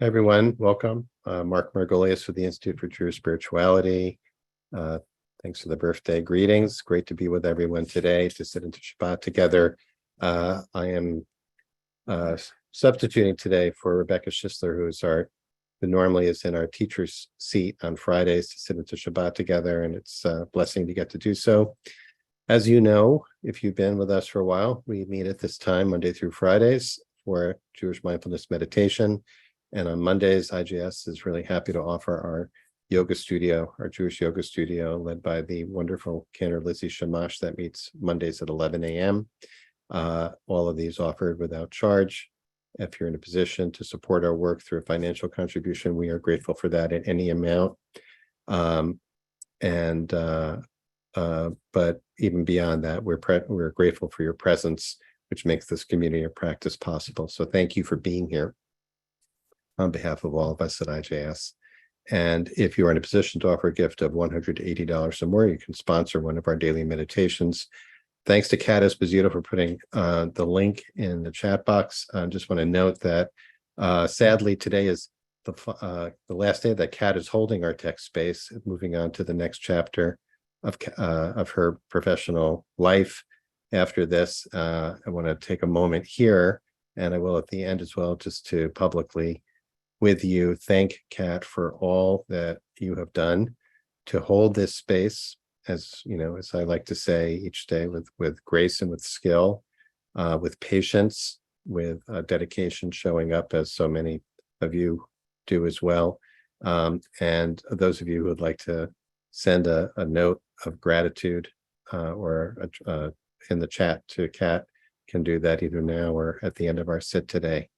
Hi, everyone, welcome. Marc Margolius with the Institute for True Spirituality. Thanks for the birthday greetings. Great to be with everyone today to sit into Shabbat together. I am substituting today for Rebecca Schisler, who normally is in our teacher's seat on Fridays to sit into Shabbat together, and it's a blessing to get to do so. As you know, if you've been with us for a while, we meet at this time Monday through Fridays for Jewish mindfulness meditation. And on Mondays, IJS is really happy to offer our yoga studio, our Jewish yoga studio, led by the wonderful Cantor Lizzie Shamash, that meets Mondays at 11 a.m. All of these offered without charge. If you're in a position to support our work through a financial contribution, we are grateful for that at any amount. But even beyond that, we're grateful for your presence, which makes this community of practice possible. So thank you for being here on behalf of all of us at IJS. And if you are in a position to offer a gift of $180 or more, you can sponsor one of our daily meditations. Thanks to Kat Esposito for putting the link in the chat box. I just want to note that sadly, today is the last day that Kat is holding our text space, moving on to the next chapter of her professional life. After this, I want to take a moment here, and I will at the end as well, just to publicly with you thank Kat for all that you have done to hold this space, as you know, as I like to say, each day with grace and with skill, with patience, with dedication, showing up as so many of you do as well. And those of you who would like to send a note of gratitude or in the chat to Kat can do that either now or at the end of our sit today.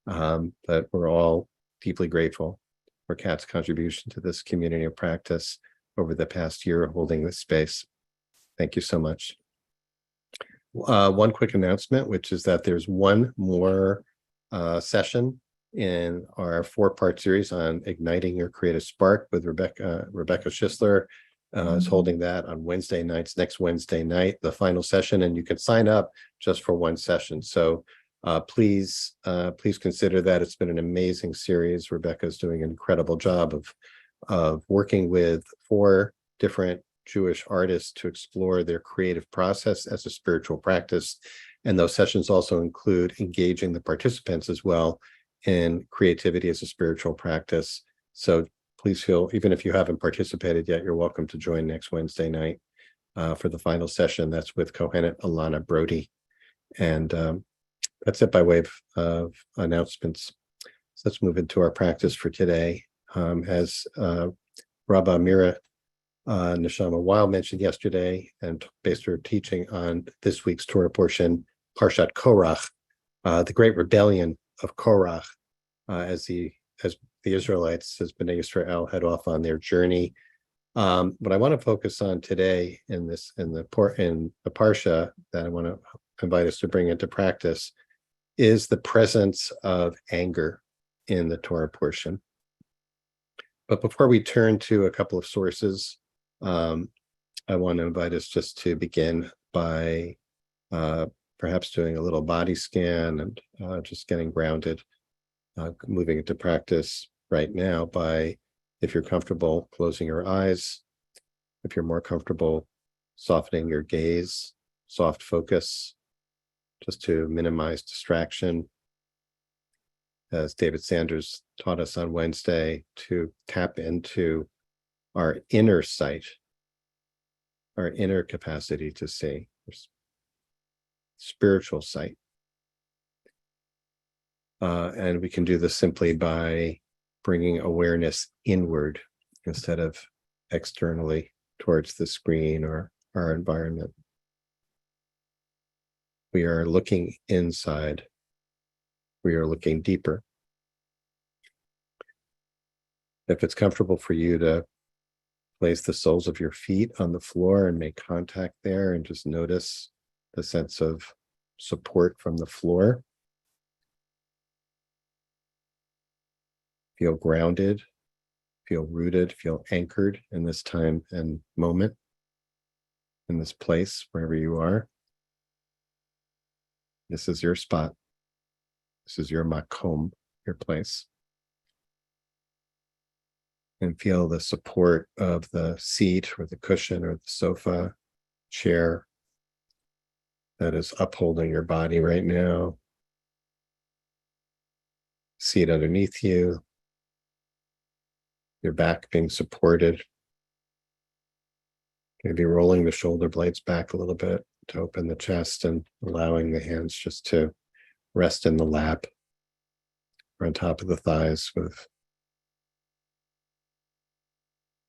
But we're all deeply grateful for Kat's contribution to this community of practice over the past year of holding this space. Thank you so much. One quick announcement, which is that there's one more session in our 4-part series on igniting your creative spark with Rebecca Schisler. Is holding that on Wednesday nights, next Wednesday night, the final session, and you can sign up just for one session. So please consider that. It's been an amazing series. Rebecca's doing an incredible job of working with 4 different Jewish artists to explore their creative process as a spiritual practice. And those sessions also include engaging the participants as well in creativity as a spiritual practice. So please feel, even if you haven't participated yet, you're welcome to join next Wednesday night for the final session. That's with Kohenet Alana Brody. And that's it by way of announcements. So let's move into our practice for today. As Rabbi Mira Neshama Weil mentioned yesterday, and based her teaching on this week's Torah portion, Parshat Korach, the great rebellion of Korach, as the Israelites, as Bnei Yisrael, head off on their journey. What I want to focus on today in the parsha that I want to invite us to bring into practice is the presence of anger in the Torah portion. But before we turn to a couple of sources, I want to invite us just to begin by perhaps doing a little body scan and just getting grounded, moving into practice right now by, if you're comfortable, closing your eyes. If you're more comfortable, softening your gaze, soft focus, just to minimize distraction. As David Sanders taught us on Wednesday, to tap into our inner sight, our inner capacity to see, spiritual sight. And we can do this simply by bringing awareness inward instead of externally towards the screen or our environment. We are looking inside. We are looking deeper. If it's comfortable for you to place the soles of your feet on the floor and make contact there and just notice the sense of support from the floor. Feel grounded, feel rooted, feel anchored in this time and moment, in this place, wherever you are. This is your spot. This is your makom, your place. And feel the support of the seat or the cushion or the sofa, chair that is upholding your body right now. Seat underneath you, your back being supported. Maybe rolling the shoulder blades back a little bit to open the chest and allowing the hands just to rest in the lap or on top of the thighs with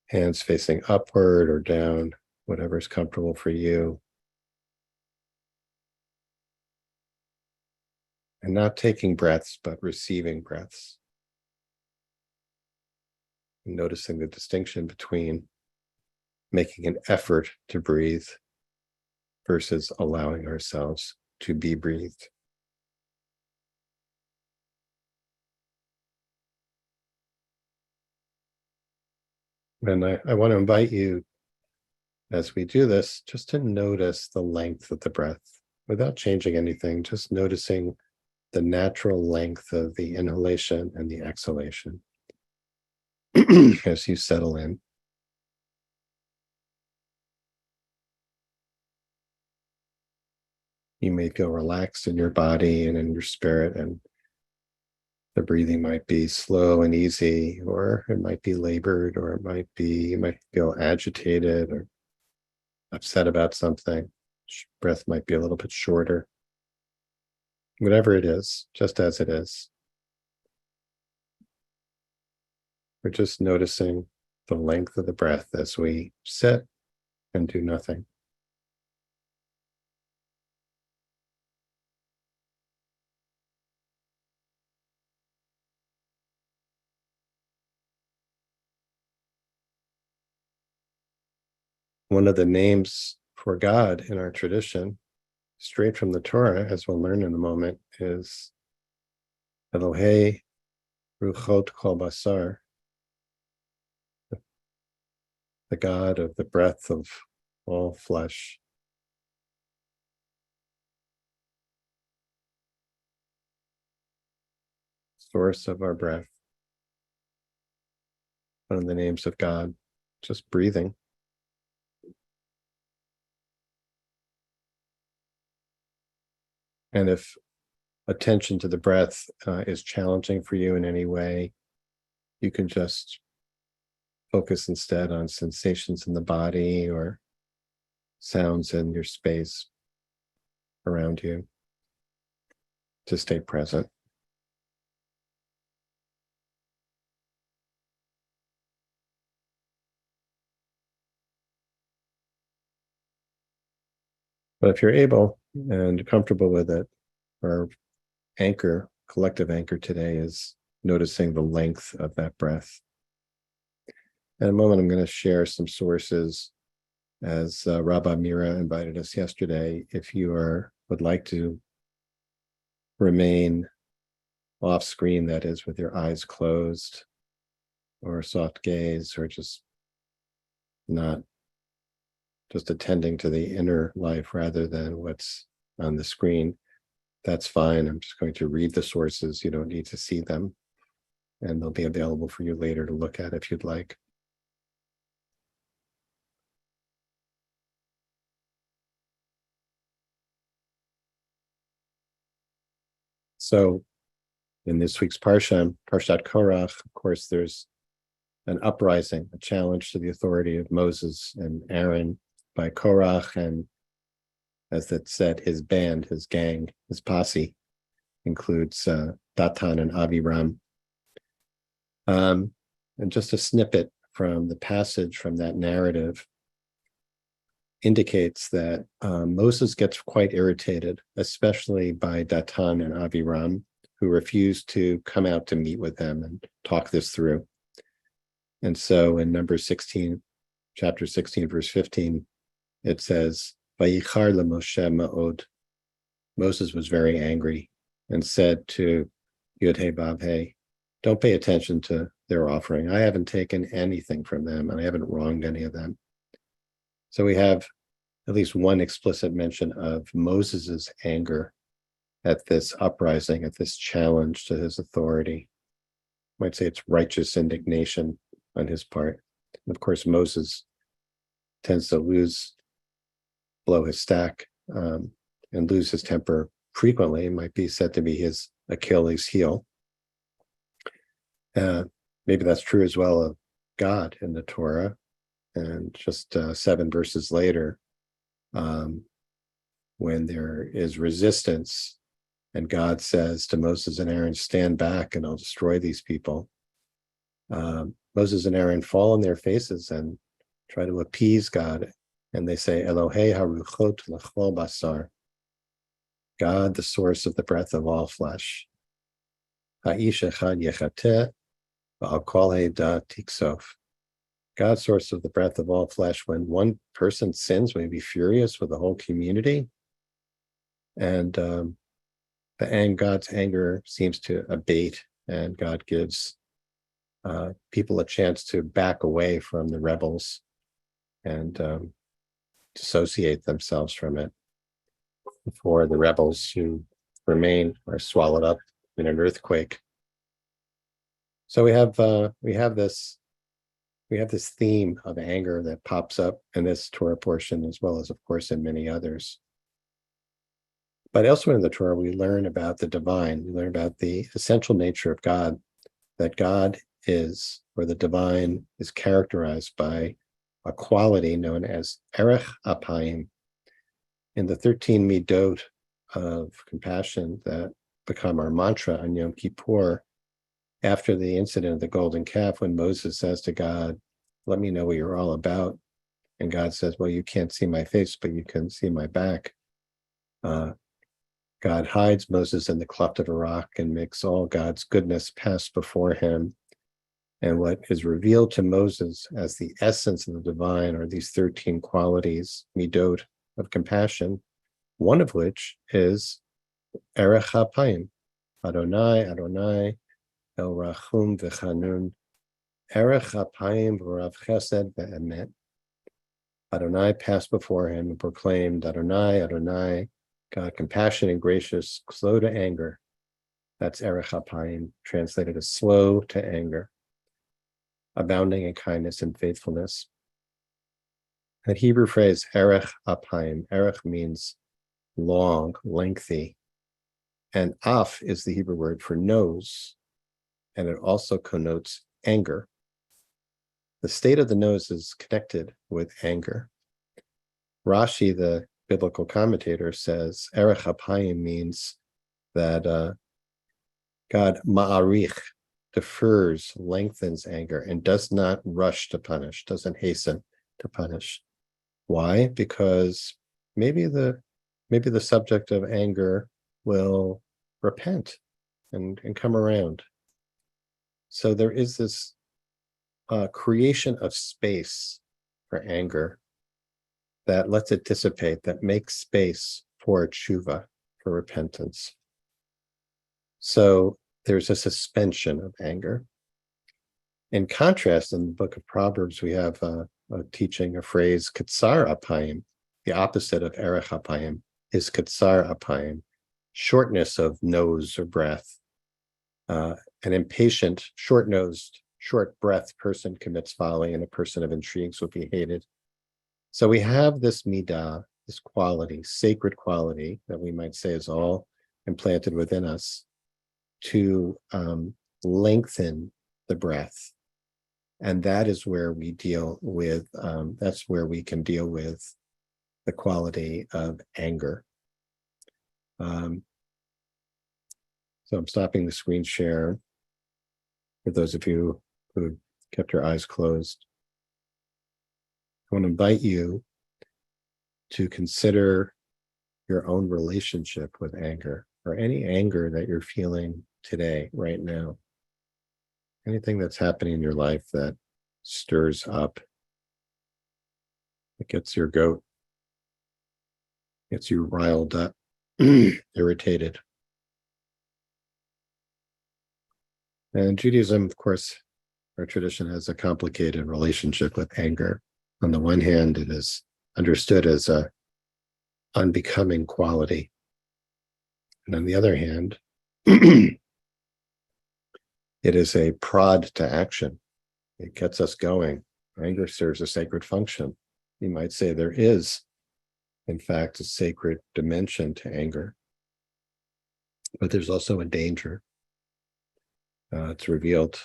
hands facing upward or down, whatever's comfortable for you. And not taking breaths, but receiving breaths. And noticing the distinction between making an effort to breathe versus allowing ourselves to be breathed. And I want to invite you, as we do this, just to notice the length of the breath without changing anything, just noticing the natural length of the inhalation and the exhalation as you settle in. You may feel relaxed in your body and in your spirit, and the breathing might be slow and easy, or it might be labored, or you might feel agitated or upset about something. Breath might be a little bit shorter. Whatever it is, just as it is. We're just noticing the length of the breath as we sit and do nothing. One of the names for God in our tradition, straight from the Torah, as we'll learn in a moment, is Elohei Ruchot Kol Basar, the God of the breath of all flesh. Source of our breath. One of the names of God, just breathing. And if attention to the breath is challenging for you in any way, you can just focus instead on sensations in the body or sounds in your space around you to stay present. But if you're able and comfortable with it, our anchor, collective anchor today is noticing the length of that breath. In a moment, I'm going to share some sources, as Rabbi Mira invited us yesterday. If you would like to remain off screen, that is, with your eyes closed or soft gaze, or just not just attending to the inner life rather than what's on the screen, that's fine. I'm just going to read the sources. You don't need to see them, and they'll be available for you later to look at if you'd like. So in this week's Parshat Korach, of course, there's an uprising, a challenge to the authority of Moses and Aaron by Korach, and as it said, his band, his gang, his posse includes Datan and Aviram. And just a snippet from the passage from that narrative indicates that Moses gets quite irritated, especially by Datan and Aviram, who refuse to come out to meet with them and talk this through. And so in Numbers 16, chapter 16, verse 15, it says, Vayichar leMoshe ma'od. Moses was very angry and said to Yud-Heh Vav-Heh, don't pay attention to their offering. I haven't taken anything from them, and I haven't wronged any of them. So we have at least one explicit mention of Moses's anger at this uprising, at this challenge to his authority. You might say it's righteous indignation on his part. And of course, Moses tends to blow his stack, and lose his temper frequently. It might be said to be his Achilles heel. Maybe that's true as well of God in the Torah. And just 7 verses later, when there is resistance, and God says to Moses and Aaron, "Stand back and I'll destroy these people." Moses and Aaron fall on their faces and try to appease God. And they say, "Elohei haruchot l'chol basar," God, the source of the breath of all flesh. Ha'ish echad yechateh v'al kol ha'edah tiksof. God, source of the breath of all flesh. When one person sins, may be furious with the whole community. And God's anger seems to abate, and God gives people a chance to back away from the rebels and dissociate themselves from it before the rebels who remain are swallowed up in an earthquake. So we have this theme of anger that pops up in this Torah portion, as well as, of course, in many others. But elsewhere in the Torah, we learn about the divine. We learn about the essential nature of God, that God is, or the divine is characterized by a quality known as erech apayim. In the 13 midot of compassion that become our mantra on Yom Kippur, after the incident of the golden calf, when Moses says to God, "Let me know what you're all about," and God says, "Well, you can't see my face, but you can see my back." God hides Moses in the cleft of a rock and makes all God's goodness pass before him. And what is revealed to Moses as the essence of the divine are these 13 qualities, midot, of compassion, one of which is erech hapayim. Adonai, Adonai, El Rachum v'Chanun, erech hapayim v'rav chesed ve'emet. Adonai passed before him and proclaimed, "Adonai, Adonai, God, compassionate and gracious, slow to anger." That's erech hapayim, translated as slow to anger, abounding in kindness and faithfulness. That Hebrew phrase, erech apayim, erech means long, lengthy, and af is the Hebrew word for nose, and it also connotes anger. The state of the nose is connected with anger. Rashi, the biblical commentator, says erech apayim means that God ma'arich, defers, lengthens anger, and does not rush to punish, doesn't hasten to punish. Why? Because maybe the subject of anger will repent and come around. So there is this creation of space for anger that lets it dissipate, that makes space for tshuva, for repentance. So there's a suspension of anger. In contrast, in the book of Proverbs, we have a teaching, a phrase, katsar apayim. The opposite of erech apayim is katsar apayim, shortness of nose or breath. An impatient, short-nosed, short-breathed person commits folly, and a person of intrigues will be hated. So we have this midah, this quality, sacred quality that we might say is all implanted within us to lengthen the breath. And that is where we deal with, that's where we can deal with the quality of anger. So I'm stopping the screen share for those of you who kept your eyes closed. I want to invite you to consider your own relationship with anger, or any anger that you're feeling today, right now. Anything that's happening in your life that stirs up, that gets your goat, gets you riled up, irritated. And Judaism, of course, our tradition has a complicated relationship with anger. On the one hand, it is understood as a unbecoming quality. And on the other hand, it is a prod to action. It gets us going. Anger serves a sacred function. You might say there is, in fact, a sacred dimension to anger, but there's also a danger. It's revealed,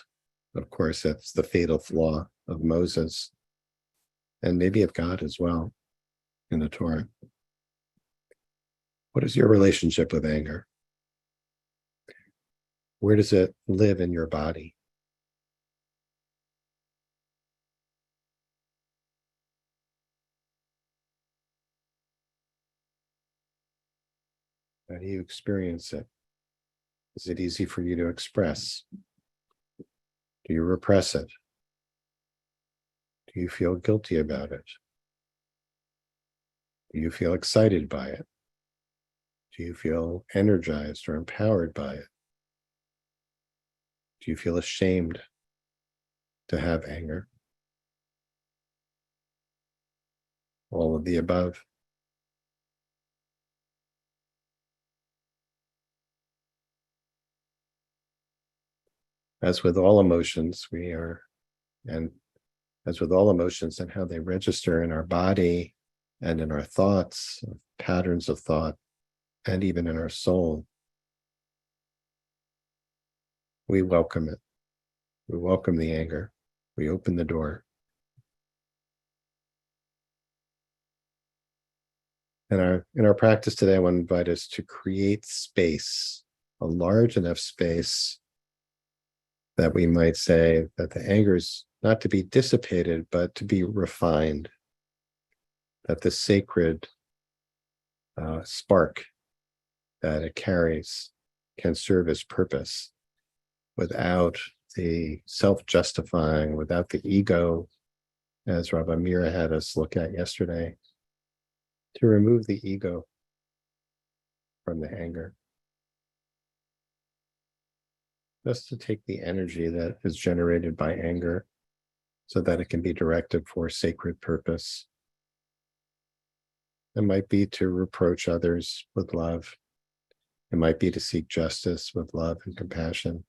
of course, that's the fatal flaw of Moses and maybe of God as well in the Torah. What is your relationship with anger? Where does it live in your body? How do you experience it? Is it easy for you to express? Do you repress it? Do you feel guilty about it? Do you feel excited by it? Do you feel energized or empowered by it? Do you feel ashamed to have anger? All of the above. As with all emotions, and as with all emotions and how they register in our body and in our thoughts, patterns of thought, and even in our soul, we welcome it. We welcome the anger. We open the door. And in our practice today, I want to invite us to create space, a large enough space that we might say that the anger is not to be dissipated, but to be refined, that the sacred spark that it carries can serve its purpose without the self-justifying, without the ego, as Rabbi Mira had us look at yesterday, to remove the ego from the anger. Just to take the energy that is generated by anger so that it can be directed for sacred purpose. It might be to reproach others with love. It might be to seek justice with love and compassion.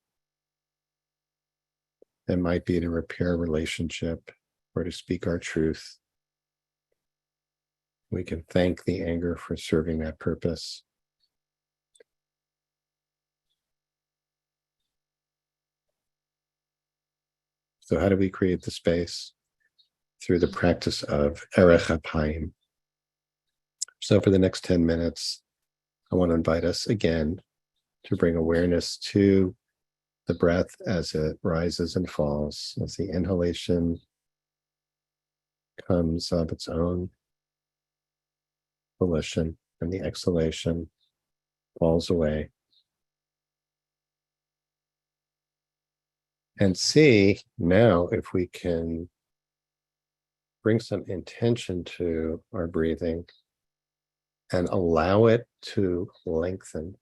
It might be to repair a relationship or to speak our truth. We can thank the anger for serving that purpose. So how do we create the space? Through the practice of enriched. So for the next 10 minutes, I want to invite us again to bring awareness to the breath as it rises and falls, as the inhalation comes of its own volition and the exhalation falls away. And see now if we can bring some intention to our breathing and allow it to lengthen,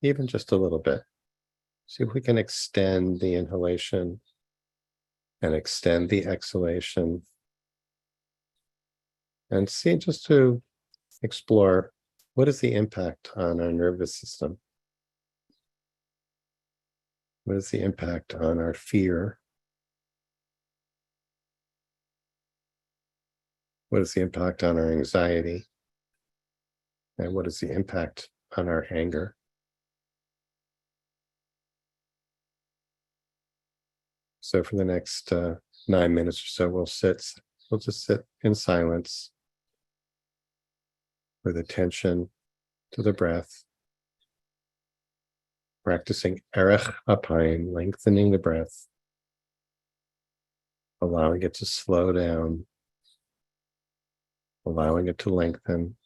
even just a little bit. See if we can extend the inhalation and extend the exhalation. And see, just to explore, what is the impact on our nervous system? What is the impact on our fear? What is the impact on our anxiety? And what is the impact on our anger? So for the next 9 minutes or so, we'll just sit in silence with attention to the breath, practicing enriched, lengthening the breath, allowing it to slow down, allowing it to lengthen,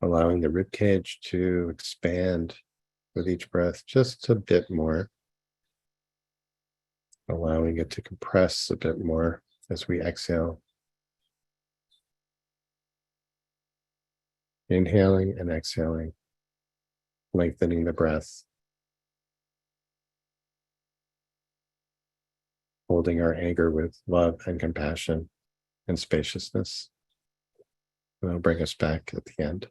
allowing the ribcage to expand with each breath just a bit more, allowing it to compress a bit more as we exhale. Inhaling and exhaling, lengthening the breath, holding our anger with love and compassion and spaciousness. And that'll bring us back at the end.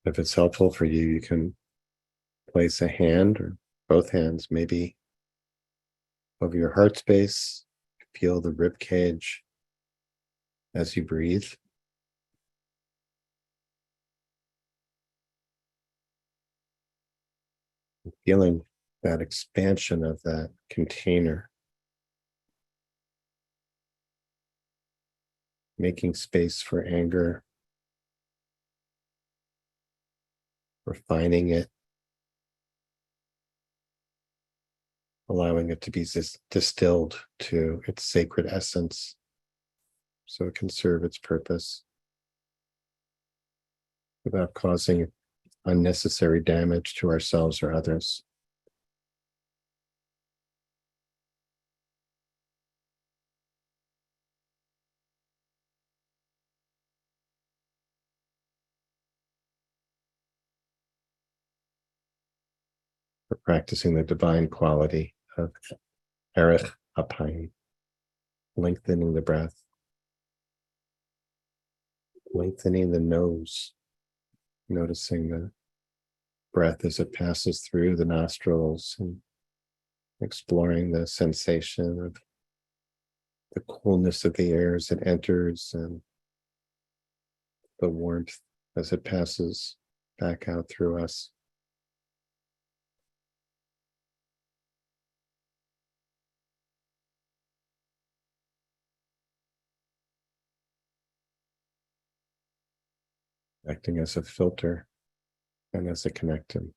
If it's helpful for you, you can place a hand or both hands maybe over your heart space. Feel the rib cage as you breathe. Feeling that expansion of that container. Making space for anger. Refining it. Allowing it to be distilled to its sacred essence so it can serve its purpose without causing unnecessary damage to ourselves or others. We're practicing the divine quality of enriched, lengthening the breath, lengthening the nose, noticing the breath as it passes through the nostrils and exploring the sensation of the coolness of the air as it enters and the warmth as it passes back out through us. Acting as a filter and as a connection.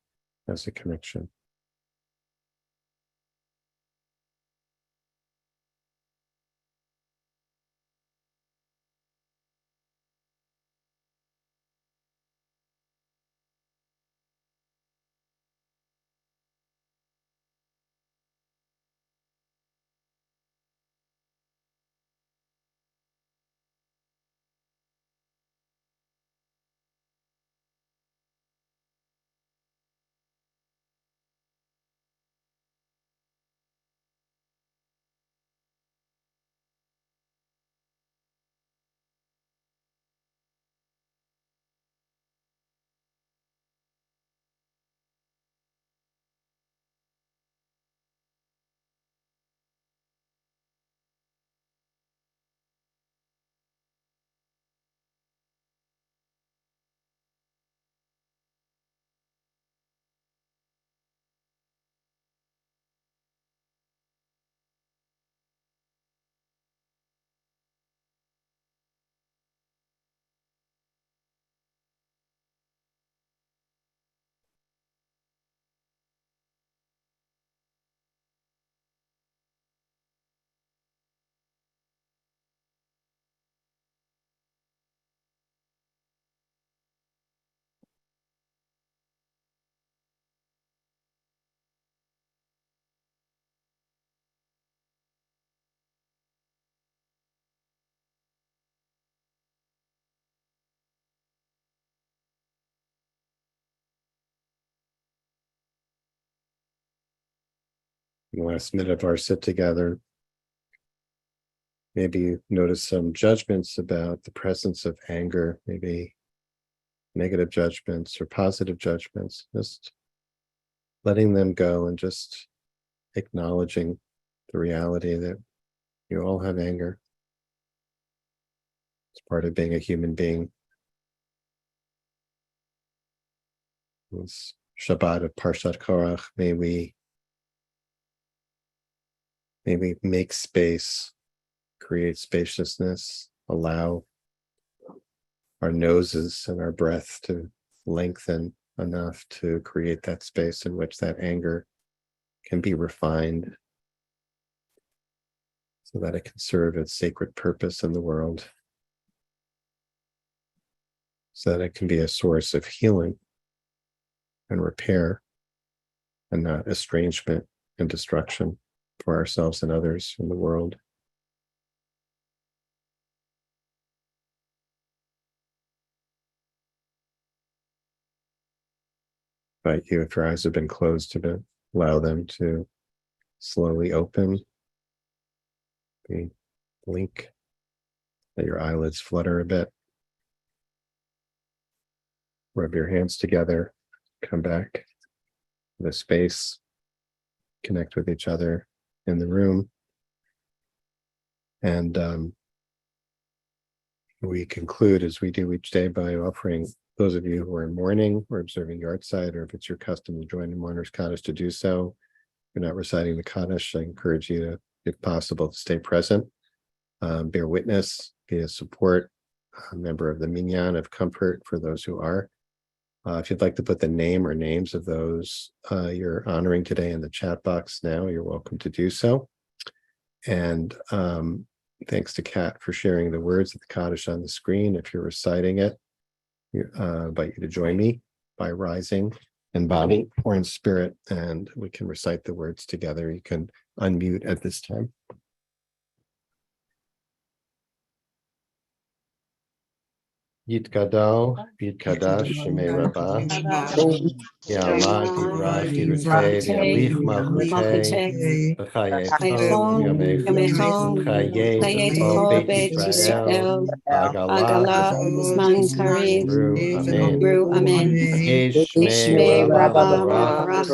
In the last minute of our sit together, maybe notice some judgments about the presence of anger, maybe negative judgments or positive judgments, just letting them go and just acknowledging the reality that you all have anger. It's part of being a human being. This Shabbat of Parshat Korach, may we make space, create spaciousness, allow our noses and our breath to lengthen enough to create that space in which that anger can be refined so that it can serve its sacred purpose in the world, so that it can be a source of healing and repair and not estrangement and destruction for ourselves and others in the world. Invite you, if your eyes have been closed, to allow them to slowly open. Blink, let your eyelids flutter a bit. rub your hands together, come back to the space, connect with each other in the room. And we conclude, as we do each day, by offering those of you who are in mourning or observing yahrzeit, or if it's your custom to join in mourner's Kaddish, to do so. If you're not reciting the Kaddish, I encourage you to, if possible, to stay present, bear witness, be a support, a member of the minyan of comfort for those who are. If you'd like to put the name or names of those you're honoring today in the chat box now, you're welcome to do so. And thanks to Kat for sharing the words of the Kaddish on the screen. If you're reciting it, I invite you to join me by rising in body or in spirit, and we can recite the words together. You can unmute at this time. Yitgadal, Yitgadash, Shemei Rabbah, Ya'alad, Yibrach, Yirutei, V'yalich Malchutei, V'chayechon, Yamechon, Chayei, Tachol, Beit Yisrael, Agalah, Zman Karev, Amen. Shmei Rabbah, Barach,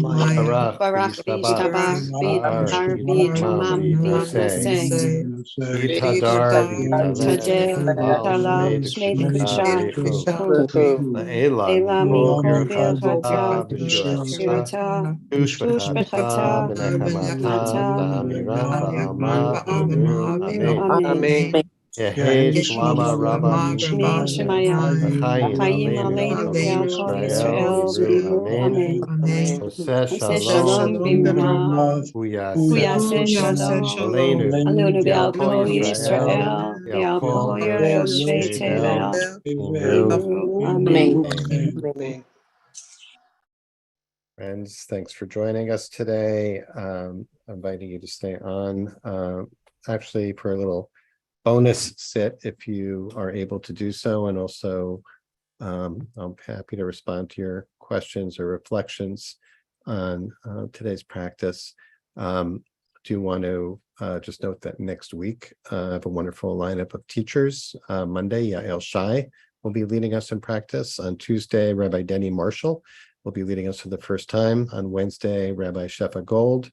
Maya, Barach, V'yishtabach, V'yidhar, V'yitamam, V'yitnaseh. Yitadar v'yitalech v'talal shmei v'kudsha Eila mikol birchata v'shirata v'shbechata v'nechamata v'amira v'alma Amen. Yehei shlama rabba shmei shemaya chayim aleinu ve'al kol Yisrael v'imru Amen. Oseh shalom b'imra Uyaseh shalom aleinu ve'al kol Yisrael ve'al kol yoshvei tevel v'imru Amen. Amen. Friends, thanks for joining us today. I'm inviting you to stay on actually for a little bonus sit if you are able to do so. And also, I'm happy to respond to your questions or reflections on today's practice. Do want to just note that next week I have a wonderful lineup of teachers. Monday, Yael Shai will be leading us in practice. On Tuesday, Rabbi Denny Marshall will be leading us for the first time. On Wednesday, Rabbi Shefa Gold.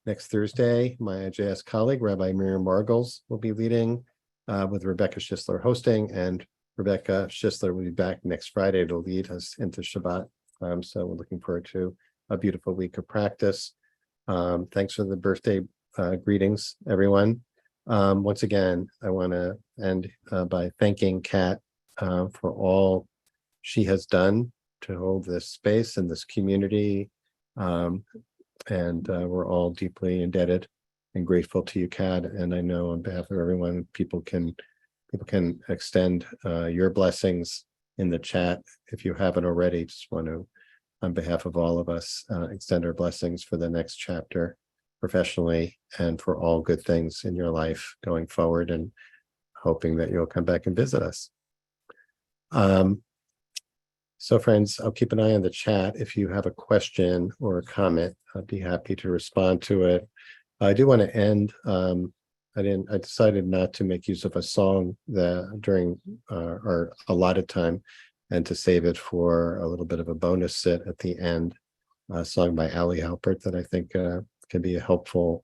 Next Thursday, my JS colleague, Rabbi Miriam Margolius, will be leading with Rebecca Schisler hosting, and Rebecca Schisler will be back next Friday to lead us into Shabbat. So we're looking forward to a beautiful week of practice. Thanks for the birthday greetings, everyone. Once again, I want to end by thanking Kat for all she has done to hold this space and this community. And we're all deeply indebted and grateful to you, Kat. And I know on behalf of everyone, people can extend your blessings in the chat. If you haven't already, just want to, on behalf of all of us, extend our blessings for the next chapter professionally and for all good things in your life going forward, and hoping that you'll come back and visit us. So friends, I'll keep an eye on the chat. If you have a question or a comment, I'd be happy to respond to it. I do want to end. I decided not to make use of a song during our allotted time, and to save it for a little bit of a bonus sit at the end, a song by Ali Halpert that I think can be a helpful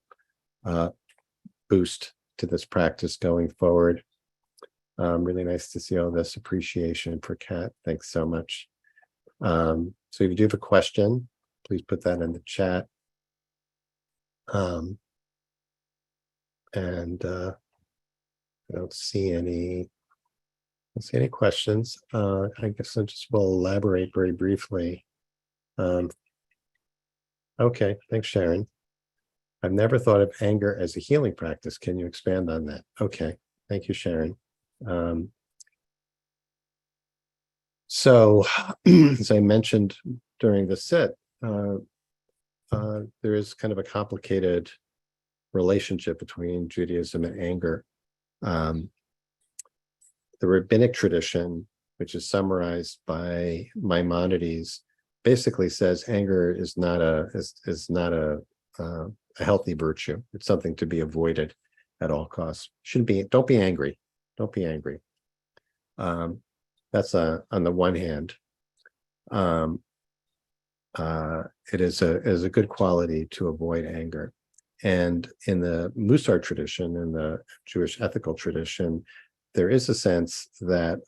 boost to this practice going forward. Really nice to see all this appreciation for Kat. Thanks so much. So if you do have a question, please put that in the chat. And I don't see any questions. I guess I just will elaborate very briefly. Okay, thanks, Sharon. I've never thought of anger as a healing practice. Can you expand on that? Okay, thank you, Sharon. So, as I mentioned during the sit, there is kind of a complicated relationship between Judaism and anger. The rabbinic tradition, which is summarized by Maimonides, basically says anger is not a healthy virtue. It's something to be avoided at all costs. Don't be angry. Don't be angry. That's on the one hand. It is a good quality to avoid anger. And in the Musar tradition, in the Jewish ethical tradition, there is a sense that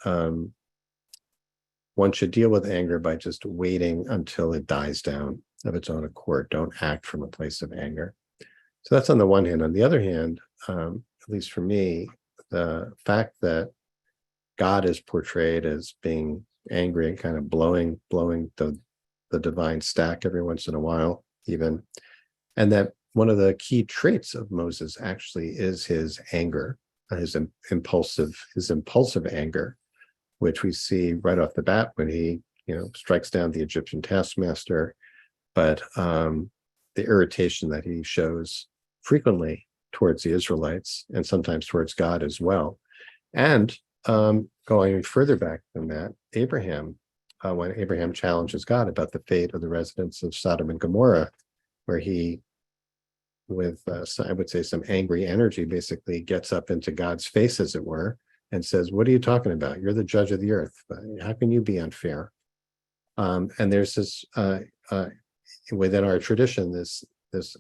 one should deal with anger by just waiting until it dies down of its own accord. Don't act from a place of anger. So that's on the one hand. On the other hand, at least for me, the fact that God is portrayed as being angry and kind of blowing the divine stack every once in a while, even, and that one of the key traits of Moses actually is his anger, his impulsive anger, which we see right off the bat when he, strikes down the Egyptian taskmaster, but the irritation that he shows frequently towards the Israelites and sometimes towards God as well. And going further back than that, Abraham, when Abraham challenges God about the fate of the residents of Sodom and Gomorrah, where he, with I would say some angry energy, basically gets up into God's face, as it were, and says, "What are you talking about? You're the judge of the earth. How can you be unfair?" And there's this within our tradition, this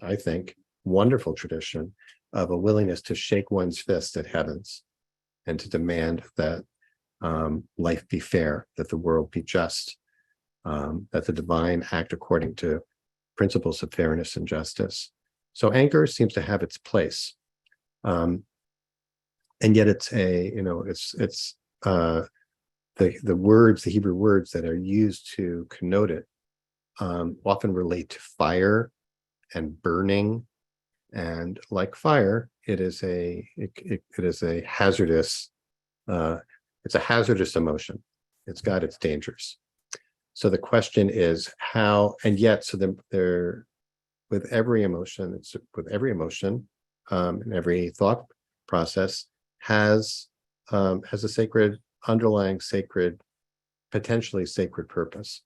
I think wonderful tradition of a willingness to shake one's fist at heavens and to demand that life be fair, that the world be just, that the divine act according to principles of fairness and justice. So anger seems to have its place, and yet it's the words, the Hebrew words that are used to connote it, often relate to fire and burning, and like fire, it is a hazardous. It's a hazardous emotion. It's got its dangers. So the question is how, and yet, so there, with every emotion, and every thought process has a underlying sacred, potentially sacred purpose.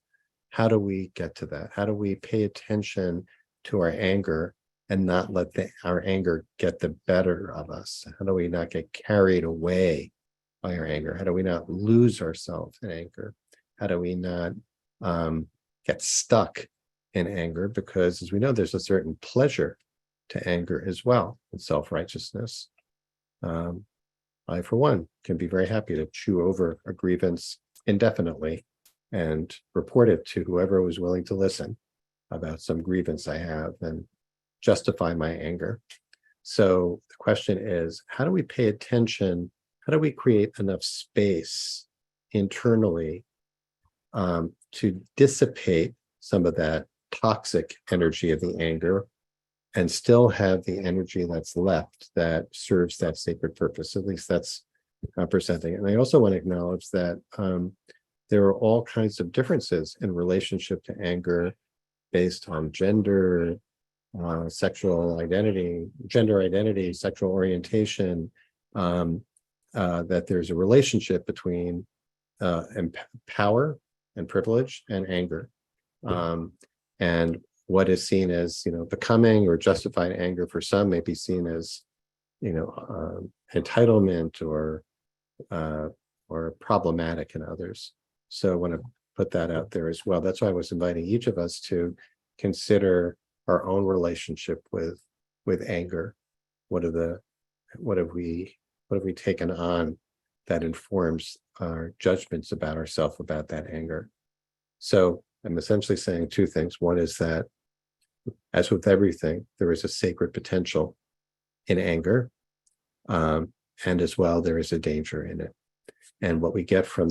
How do we get to that? How do we pay attention to our anger and not let our anger get the better of us? How do we not get carried away by our anger? How do we not lose ourselves in anger? How do we not get stuck in anger? Because, as we know, there's a certain pleasure to anger as well, in self-righteousness. I, for one, can be very happy to chew over a grievance indefinitely and report it to whoever was willing to listen about some grievance I have and justify my anger. So the question is, how do we pay attention? How do we create enough space internally to dissipate some of that toxic energy of the anger and still have the energy that's left that serves that sacred purpose? At least that's presenting. And I also want to acknowledge that there are all kinds of differences in relationship to anger based on gender, sexual identity, sexual orientation, that there's a relationship between power and privilege and anger. And what is seen as, becoming or justified anger for some may be seen as, entitlement or problematic in others. So I want to put that out there as well. That's why I was inviting each of us to consider our own relationship with anger. What have we taken on that informs our judgments about ourselves about that anger? So I'm essentially saying two things. One is that, as with everything, there is a sacred potential in anger, and as well there is a danger in it. And what we get from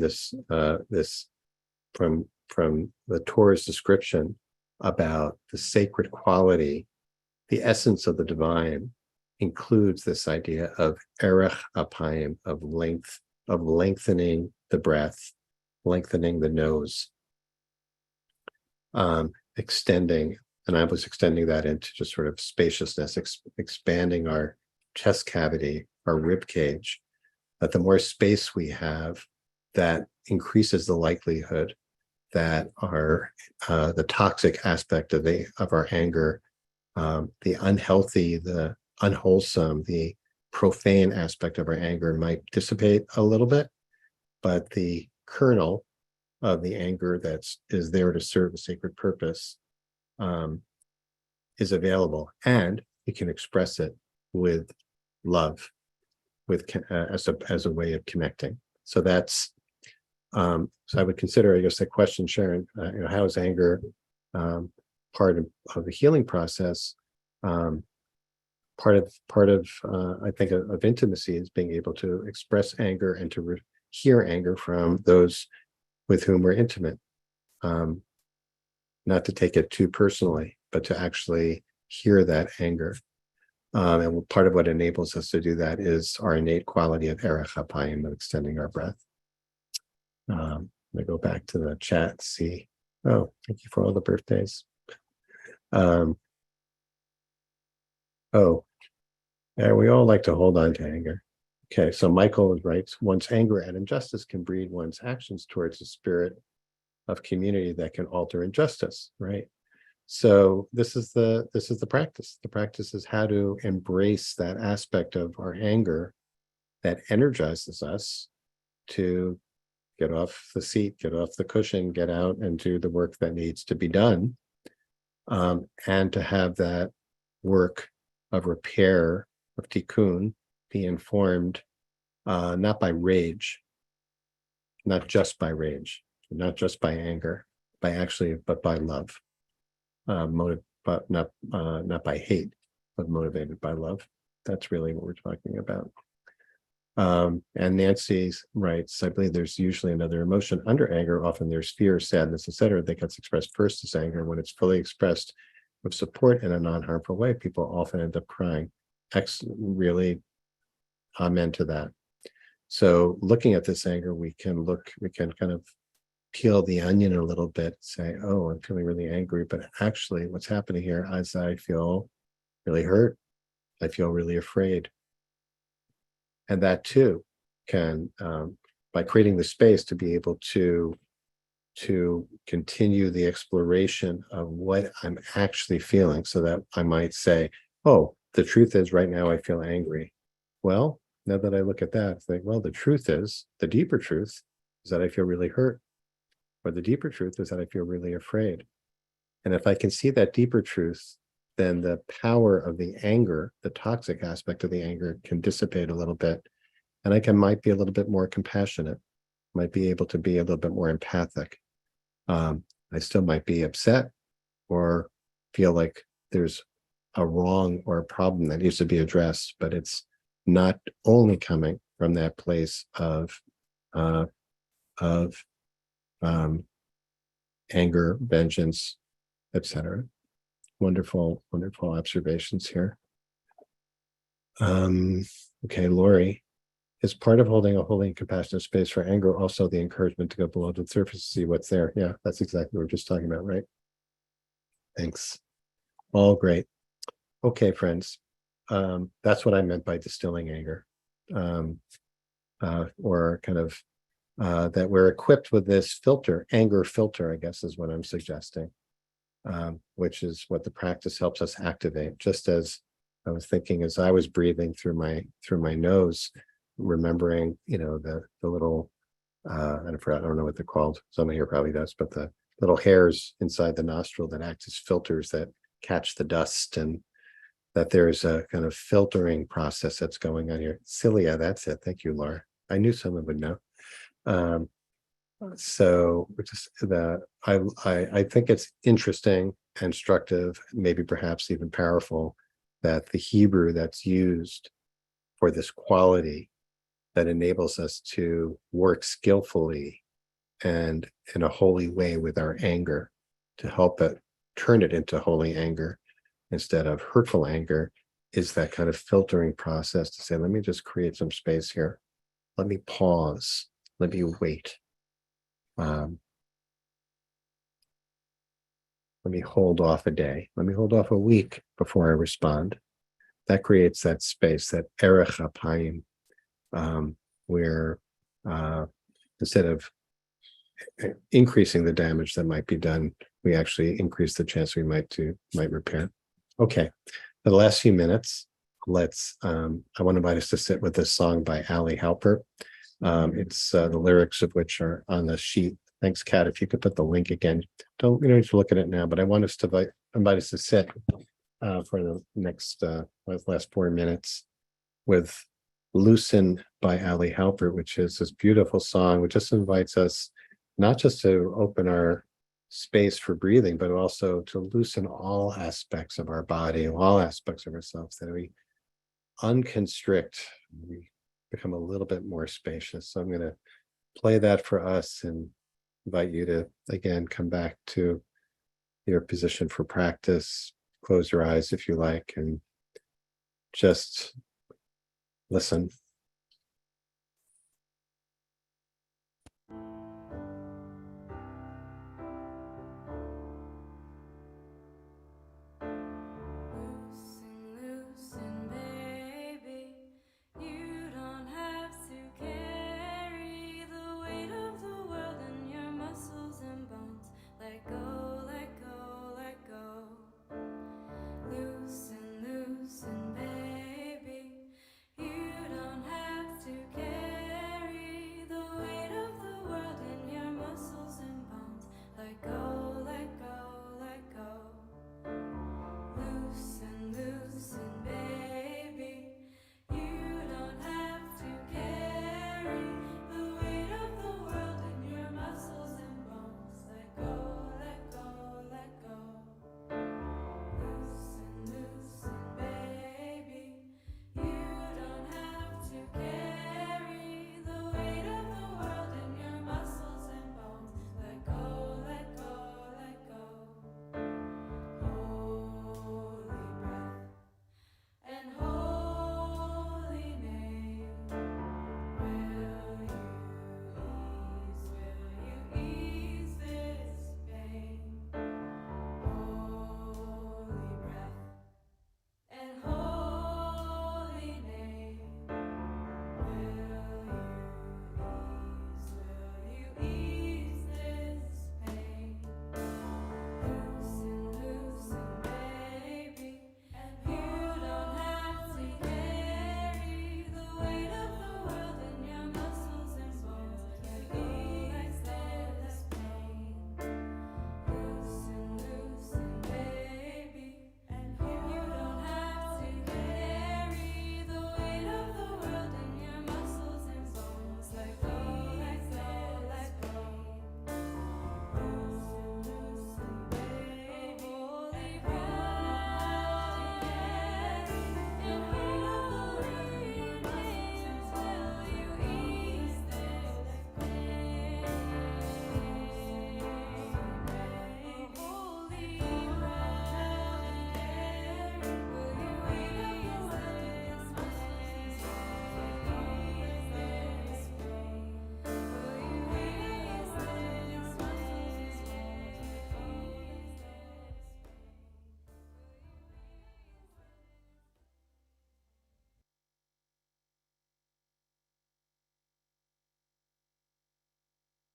from the Torah's description about the sacred quality, the essence of the divine, includes this idea of erech apayim, of lengthening the breath, lengthening the nose, extending, and I was extending that into just sort of spaciousness, expanding our chest cavity, our rib cage. That the more space we have, that increases the likelihood that the toxic aspect of our anger, the unhealthy, the unwholesome, the profane aspect of our anger might dissipate a little bit, but the kernel of the anger is there to serve a sacred purpose is available, and we can express it with love, as a way of connecting. So that's so I would consider, I guess, the question, Sharon, how is anger part of the healing process? Part of I think of intimacy is being able to express anger and to hear anger from those with whom we're intimate. Not to take it too personally, but to actually hear that anger. And part of what enables us to do that is our innate quality of erech hapayim, of extending our breath. Let me go back to the chat, see. Oh, thank you for all the birthdays. We all like to hold on to anger. Okay, so Michael writes, one's anger at injustice can breed one's actions towards a spirit of community that can alter injustice, right? So this is the practice. The practice is how to embrace that aspect of our anger that energizes us to get off the seat, get off the cushion, get out and do the work that needs to be done, and to have that work of repair, of tikkun, be informed not by rage, not just by rage, not just by anger, but by love, but not by hate, but motivated by love. That's really what we're talking about. And Nancy writes, I believe there's usually another emotion under anger. Often there's fear, sadness, etc. that gets expressed first as anger. When it's fully expressed with support in a non-harmful way, people often end up crying. Really, amen to that. So looking at this anger, we can kind of peel the onion a little bit, say, oh, I'm feeling really angry, but actually what's happening here is I feel really hurt. I feel really afraid. And that too can, by creating the space to be able to continue the exploration of what I'm actually feeling, so that I might say, oh, the truth is right now I feel angry. Well, now that I look at that, it's like, well, the deeper truth is that I feel really hurt. Or the deeper truth is that I feel really afraid. And if I can see that deeper truth, then the power of the anger, the toxic aspect of the anger, can dissipate a little bit. And might be a little bit more compassionate, might be able to be a little bit more empathic. I still might be upset or feel like there's a wrong or a problem that needs to be addressed, but it's not only coming from that place of anger, vengeance, etc. Wonderful observations here. Okay, Lori, is part of holding a holy and compassionate space for anger also the encouragement to go below the surface to see what's there? Yeah, that's exactly what we're just talking about, right? Thanks. All great. Okay, friends. That's what I meant by distilling anger. Or kind of that we're equipped with this filter, anger filter, I guess is what I'm suggesting, which is what the practice helps us activate. Just as I was thinking as I was breathing through my nose, remembering, the little, I don't know what they're called. Someone here probably does, but the little hairs inside the nostril that act as filters that catch the dust, and that there's a kind of filtering process that's going on here. Cilia, that's it. Thank you, Laura. I knew someone would know. So just that I think it's interesting, instructive, maybe perhaps even powerful, that the Hebrew that's used for this quality that enables us to work skillfully and in a holy way with our anger, to help it turn it into holy anger instead of hurtful anger, is that kind of filtering process to say, let me just create some space here. Let me pause. Let me wait. Let me hold off a day. Let me hold off a week before I respond. That creates that space, that erech hapayim, where instead of increasing the damage that might be done, we actually increase the chance we might repair. Okay, for the last few minutes, I want to invite us to sit with this song by Ali Halpert. It's the lyrics of which are on the sheet. Thanks, Kat. If you could put the link again. Don't we don't need to look at it now, but I want us to invite us to sit for the next last 4 minutes with Loosen by Ali Halpert, which is this beautiful song which just invites us not just to open our space for breathing, but also to loosen all aspects of our body, all aspects of ourselves, that we unconstrict, we become a little bit more spacious. So I'm going to play that for us and invite you to, again, come back to your position for practice. Close your eyes if you like, and just listen.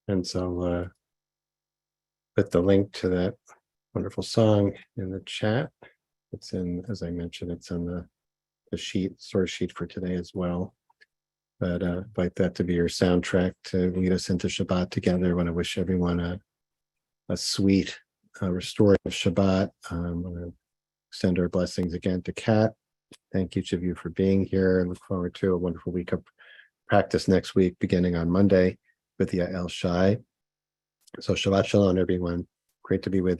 And so put the link to that wonderful song in the chat. It's in, as I mentioned, it's on the sheet, source sheet for today as well. But invite that to be your soundtrack to lead us into Shabbat together. I want to wish everyone a sweet, restorative Shabbat. I want to extend our blessings again to Kat. Thank each of you for being here. I look forward to a wonderful week of practice next week, beginning on Monday with the El Shai. So Shabbat Shalom, everyone. Great to be with you.